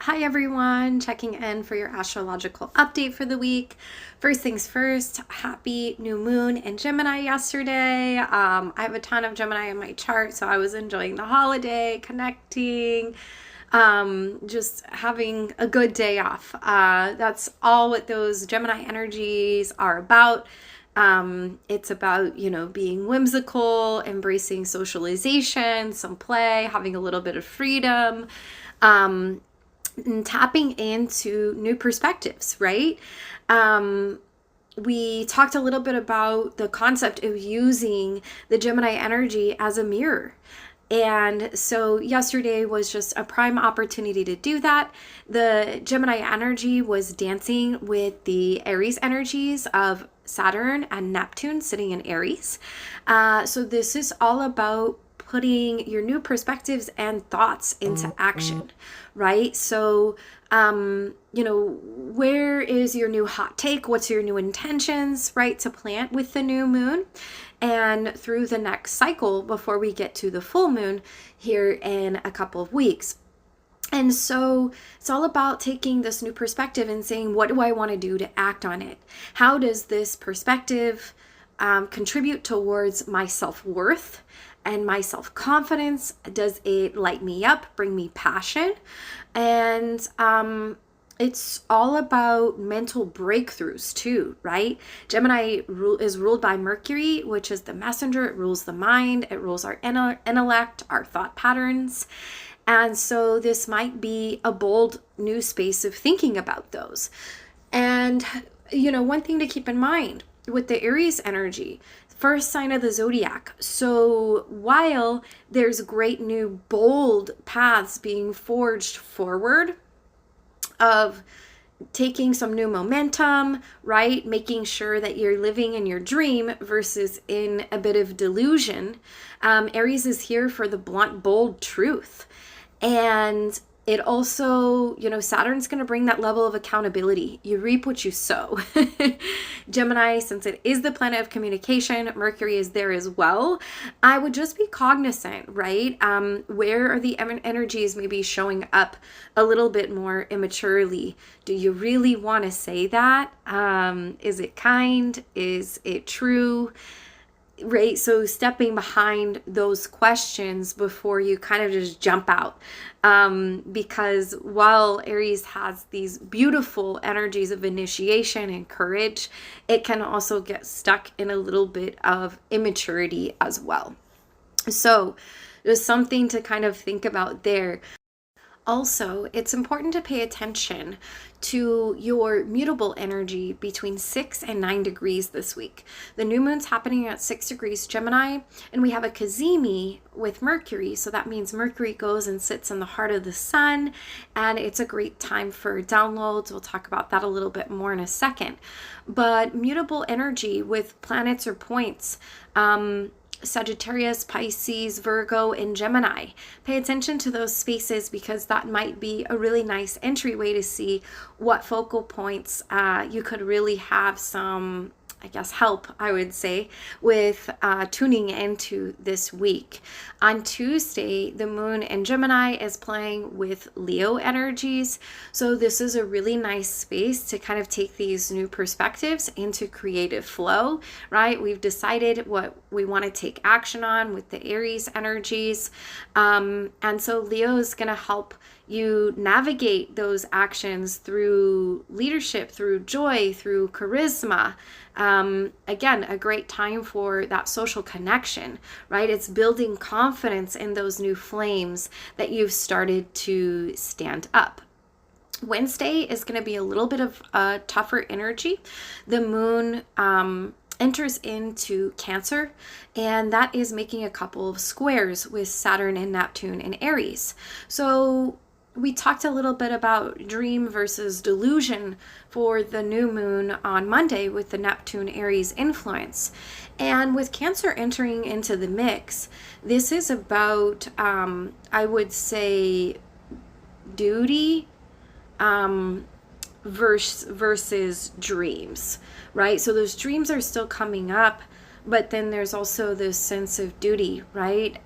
Hi everyone, checking in for your astrological update for the week. First things first, happy new moon in Gemini yesterday. I have a ton of Gemini in my chart, so I was enjoying the holiday, connecting, just having a good day off. That's all what those Gemini energies are about. It's about, being whimsical, embracing socialization, some play, having a little bit of freedom. And tapping into new perspectives, right? We talked a little bit about the concept of using the Gemini energy as a mirror. And so yesterday was just a prime opportunity to do that. The Gemini energy was dancing with the Aries energies of Saturn and Neptune sitting in Aries. So this is all about putting your new perspectives and thoughts into action, right? So, where is your new hot take? What's your new intentions, right, to plant with the new moon? And through the next cycle before we get to the full moon here in a couple of weeks. And so it's all about taking this new perspective and saying, what do I want to do to act on it? How does this perspective contribute towards my self-worth and my self-confidence? Does it light me up, bring me passion? And it's all about mental breakthroughs too, right? Gemini is ruled by Mercury, which is the messenger. It rules the mind. It rules our intellect, our thought patterns. And so this might be a bold new space of thinking about those. And, one thing to keep in mind with the Aries energy, first sign of the zodiac. So while there's great new bold paths being forged forward of taking some new momentum, right? Making sure that you're living in your dream versus in a bit of delusion. Aries is here for the blunt, bold truth. And it also, Saturn's going to bring that level of accountability. You reap what you sow. Gemini, since it is the planet of communication, Mercury is there as well. I would just be cognizant, right? Where are the energies maybe showing up a little bit more immaturely? Do you really want to say that? Is it kind? Is it true? Right? So stepping behind those questions before you kind of just jump out. Because while Aries has these beautiful energies of initiation and courage, it can also get stuck in a little bit of immaturity as well. So there's something to kind of think about there. Also, it's important to pay attention to your mutable energy between 6 and 9 degrees this week. The new moon's happening at 6 degrees Gemini, and we have a cazimi with Mercury. So that means Mercury goes and sits in the heart of the sun, and it's a great time for downloads. We'll talk about that a little bit more in a second. But mutable energy with planets or points, Sagittarius, Pisces, Virgo, and Gemini. Pay attention to those spaces because that might be a really nice entryway to see what focal points you could really have some, help, I would say, with tuning into this week. On Tuesday, the moon in Gemini is playing with Leo energies. So this is a really nice space to kind of take these new perspectives into creative flow, right? We've decided what we want to take action on with the Aries energies. And so Leo is going to help you navigate those actions through leadership, through joy, through charisma. Again, a great time for that social connection, right? It's building confidence in those new flames that you've started to stand up. Wednesday is going to be a little bit of a tougher energy. The moon enters into Cancer, and that is making a couple of squares with Saturn and Neptune in Aries. So we talked a little bit about dream versus delusion for the new moon on Monday with the Neptune Aries influence. And with Cancer entering into the mix, this is about, I would say, duty versus dreams, right? So those dreams are still coming up, but then there's also this sense of duty, right?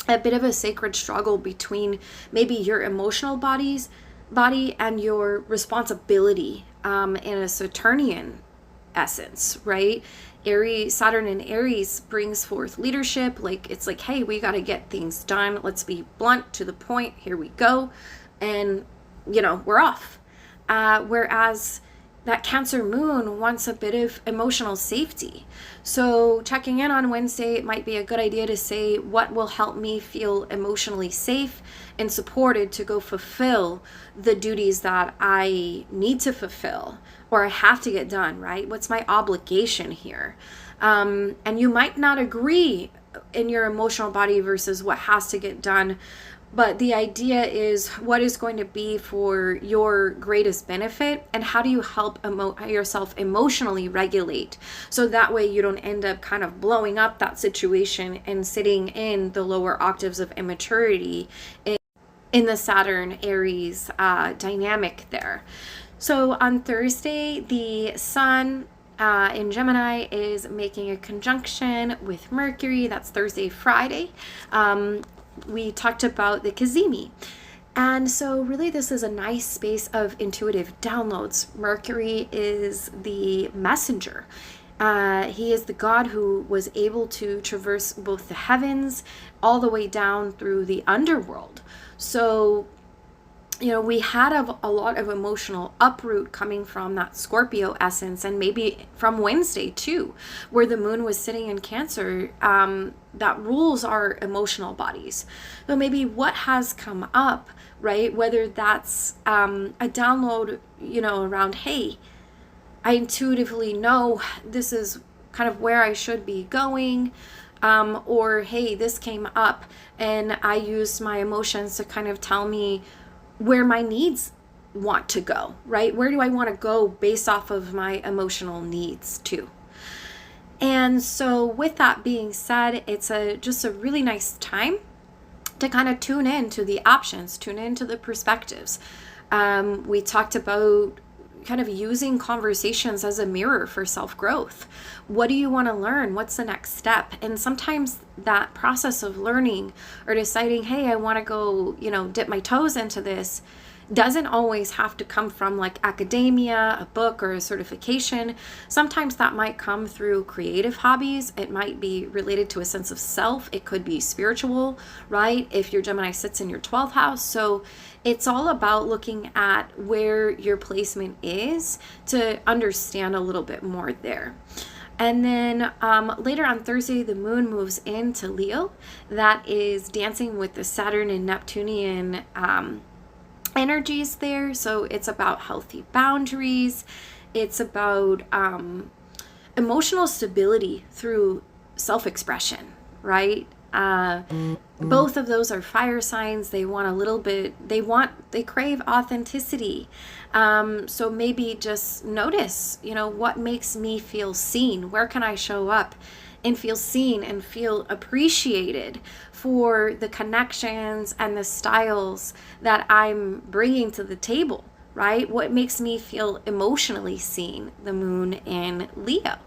a bit of a sacred struggle between maybe your emotional body and your responsibility in a Saturnian essence, right? Aries, Saturn in Aries brings forth leadership. Like, it's like, hey, we got to get things done. Let's be blunt, to the point. Here we go. And, we're off. Whereas that Cancer moon wants a bit of emotional safety. So checking in on Wednesday, it might be a good idea to say, what will help me feel emotionally safe and supported to go fulfill the duties that I need to fulfill or I have to get done, right? What's my obligation here? And you might not agree in your emotional body versus what has to get done. But the idea is, what is going to be for your greatest benefit, and how do you help yourself emotionally regulate, so that way you don't end up kind of blowing up that situation and sitting in the lower octaves of immaturity in the Saturn Aries dynamic there. So on Thursday, the Sun in Gemini is making a conjunction with Mercury. That's Thursday, Friday. We talked about the Cazimi. And so really this is a nice space of intuitive downloads. Mercury is the messenger. He is the god who was able to traverse both the heavens all the way down through the underworld. So, we had a lot of emotional uproot coming from that Scorpio essence, and maybe from Wednesday too, where the moon was sitting in Cancer, that rules our emotional bodies. So maybe what has come up, right? Whether that's a download, around, hey, I intuitively know this is kind of where I should be going, or hey, this came up and I used my emotions to kind of tell me where my needs want to go, right? Where do I want to go based off of my emotional needs too? And so with that being said, it's just a really nice time to kind of tune in to the options, tune into the perspectives. We talked about kind of using conversations as a mirror for self-growth. What do you want to learn? What's the next step? And sometimes that process of learning or deciding, hey, I want to go, dip my toes into this, doesn't always have to come from like academia, a book, or a certification. Sometimes that might come through creative hobbies. It might be related to a sense of self. It could be spiritual, right? If your Gemini sits in your 12th house. So it's all about looking at where your placement is to understand a little bit more there. And then later on Thursday, the moon moves into Leo. That is dancing with the Saturn and Neptunian energies there. So it's about healthy boundaries. It's about emotional stability through self-expression, right? Both of those are fire signs. They want a little bit, they crave authenticity. So maybe just notice, what makes me feel seen? Where can I show up and feel seen and feel appreciated for the connections and the styles that I'm bringing to the table, right? What makes me feel emotionally seen? The moon in Leo.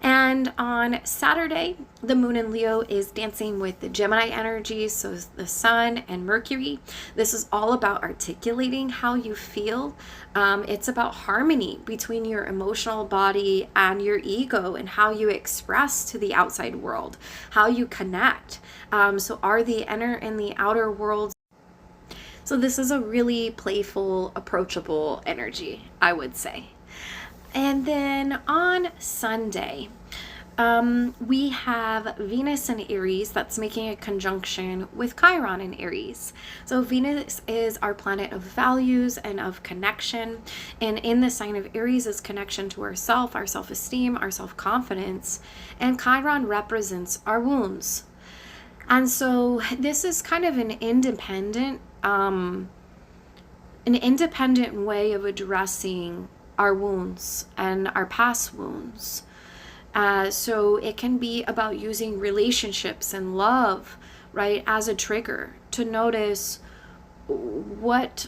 And on Saturday, the moon in Leo is dancing with the Gemini energy, so the Sun and Mercury. This is all about articulating how you feel. It's about harmony between your emotional body and your ego and how you express to the outside world, how you connect. So are the inner and the outer worlds. So this is a really playful, approachable energy, I would say. And then on Sunday, we have Venus in Aries that's making a conjunction with Chiron in Aries. So Venus is our planet of values and of connection. And in the sign of Aries is connection to ourself, our self-esteem, our self-confidence. And Chiron represents our wounds. And so this is kind of an independent way of addressing our wounds and our past wounds. So it can be about using relationships and love, right, as a trigger to notice what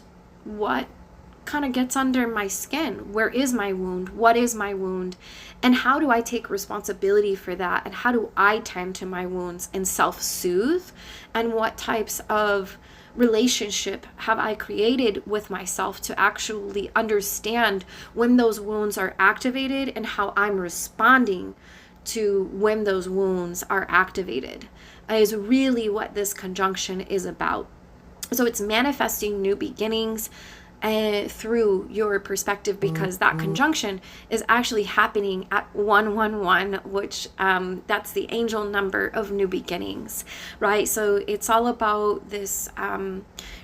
kind of gets under my skin? Where is my wound? What is my wound? And how do I take responsibility for that? And how do I tend to my wounds and self-soothe? And what types of relationship have I created with myself to actually understand when those wounds are activated and how I'm responding to when those wounds are activated is really what this conjunction is about. So it's manifesting new beginnings through your perspective, because that conjunction is actually happening at 111, which that's the angel number of new beginnings, right? So it's all about this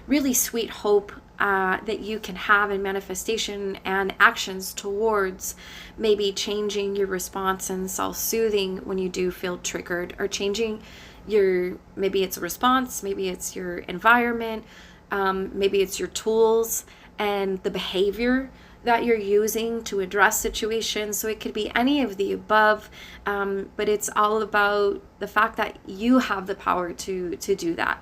really sweet hope that you can have in manifestation and actions towards maybe changing your response and self-soothing when you do feel triggered, or changing your, maybe it's a response, maybe it's your environment, maybe it's your tools and the behavior that you're using to address situations. So it could be any of the above, but it's all about the fact that you have the power to do that.